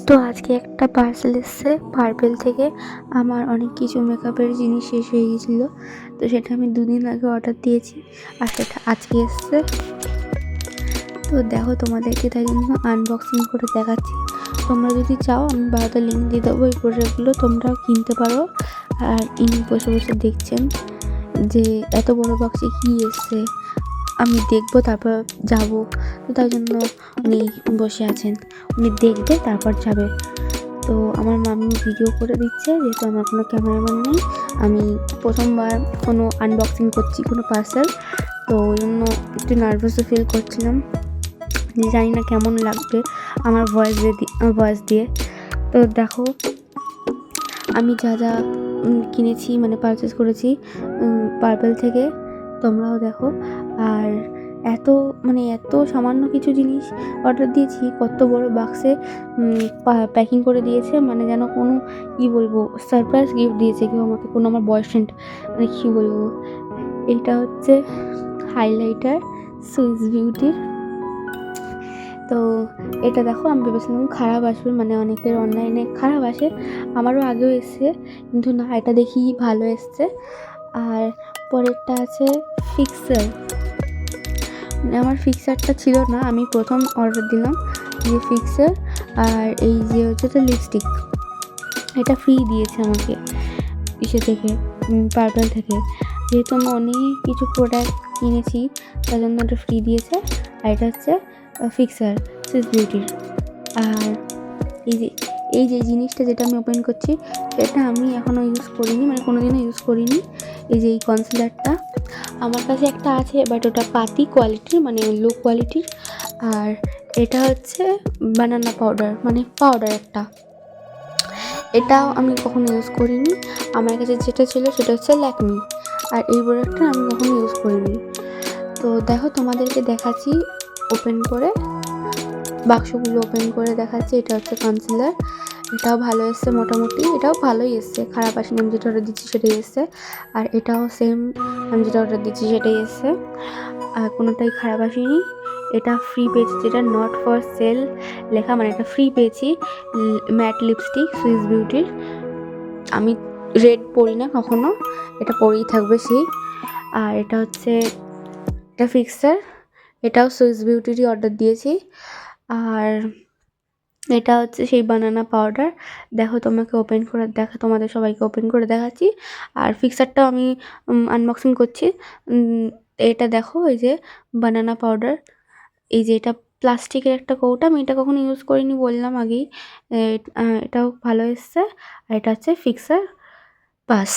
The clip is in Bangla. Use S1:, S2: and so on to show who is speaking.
S1: তো আজকে একটা পার্সেল এসছে পার্পেল থেকে। আমার অনেক কিছু মেকআপের জিনিস শেষ হয়ে গেছিলো, তো সেটা আমি 2 দিন আগে অর্ডার দিয়েছি আর সেটা আজকে এসছে। তো দেখো তোমাদেরকে তাই জন্য আনবক্সিং করে দেখাচ্ছি। তোমরা যদি চাও আমি বারোটা লিঙ্ক দিয়ে দেবো, এই প্রোডাক্টগুলো তোমরাও কিনতে পারো। আর ইনি বসে বসে দেখছেন যে এত বড় বক্সে কী এসছে, আমি দেখবো তারপর যাব। তো তাই জন্য উনি বসে আছেন, উনি দেখবে তারপর যাবে। তো আমার মাম্মি ভিডিও করে দিচ্ছে, যেহেতু আমার কোনো ক্যামেরাম্যান নেই। আমি প্রথমবার কোনো আনবক্সিং করছি কোনো পার্সেল, তো ওই জন্য একটু নার্ভাসও ফিল করছিলাম যে জানি না কেমন লাগবে আমার ভয়েস দিয়ে। তো দেখো আমি যা যা কিনেছি মানে পারচেস করেছি পার্পেল থেকে, তোমরাও দেখো। আর এত সামান্য কিছু জিনিস অর্ডার দিয়েছি, কত বড় বাক্সে প্যাকিং করে দিয়েছে, মানে যেন কোনো কী বলবো সারপ্রাইজ গিফট দিয়েছে কেউ আমাকে, কোনো আমার বয়ফ্রেন্ড, মানে কী বলবো। এটা হচ্ছে হাইলাইটার সুইস বিউটির। তো এটা দেখো, আমি ভেবেছিলাম খারাপ আসবে, মানে অনেকের অনলাইনে খারাপ আসে, আমারও আগেও এসছে, কিন্তু না, এটা দেখি ভালো এসছে। আর পরেরটা আছে ফিক্সার। আমার ফিক্সারটা ছিল না, আমি প্রথম অর্ডার দিলাম যে ফিক্সার। আর এই যে হচ্ছে তো লিপস্টিক, এটা ফ্রি দিয়েছে আমাকে ইসে থেকে, পার্পেল থেকে। যেহেতু আমি অনেক কিছু প্রোডাক্ট কিনেছি তার জন্য এটা ফ্রি দিয়েছে। আর এটা হচ্ছে ফিক্সার সুইস বিউটির। আর এই যে জিনিসটা যেটা আমি ওপেন করছি, সেটা আমি এখনও ইউজ করিনি, মানে কোনো দিনও ইউজ করিনি। এই যে এই কনসিলারটা আমার কাছে একটা আছে, বাট ওটা পাতি কোয়ালিটির, মানে লো কোয়ালিটির। আর এটা হচ্ছে বানানা পাউডার, মানে পাউডার একটা, এটাও আমি কখনো ইউজ করিনি। আমার কাছে যেটা ছিল সেটা হচ্ছে ল্যাকমি, আর এই প্রোডাক্টটা আমি কখনো ইউজ করিনি। তো দেখো তোমাদেরকে দেখাচ্ছি ওপেন করে, বাক্সগুলো ওপেন করে দেখাচ্ছি। এটা হচ্ছে কনসিলার, এটাও ভালো এসছে মোটামুটি, এটাও ভালোই এসছে, খারাপ আসেনি। আমি যেটা অর্ডার দিচ্ছি সেটাই এসছে। আর এটাও সেম, আমি যেটা অর্ডার দিচ্ছি সেটাই এসছে, আর কোনোটাই খারাপ আসেনি। এটা ফ্রি পেয়েছি, যেটা নট ফর সেল লেখা, মানে এটা ফ্রি পেয়েছি। ম্যাট লিপস্টিক সুইস বিউটির, আমি রেড পরি না কখনো, এটা পরেই থাকবে সেই। আর এটা হচ্ছে এটা ফিক্সার, এটাও সুইস বিউটিরই অর্ডার দিয়েছি। আর এটা হচ্ছে সেই বানানা পাউডার। দেখো তোমাকে ওপেন করে তোমাদের সবাইকে ওপেন করে দেখাচ্ছি। আর ফিক্সারটাও আমি আনবক্সিং করছি। এটা দেখো, এই যে বানানা পাউডার, এই যে এটা প্লাস্টিকের একটা কৌটা, আমি এটা কখনো ইউজ করিনি বললাম আগেই। এটাও ভালো এসছে। আর এটা হচ্ছে ফিক্সার, বাস।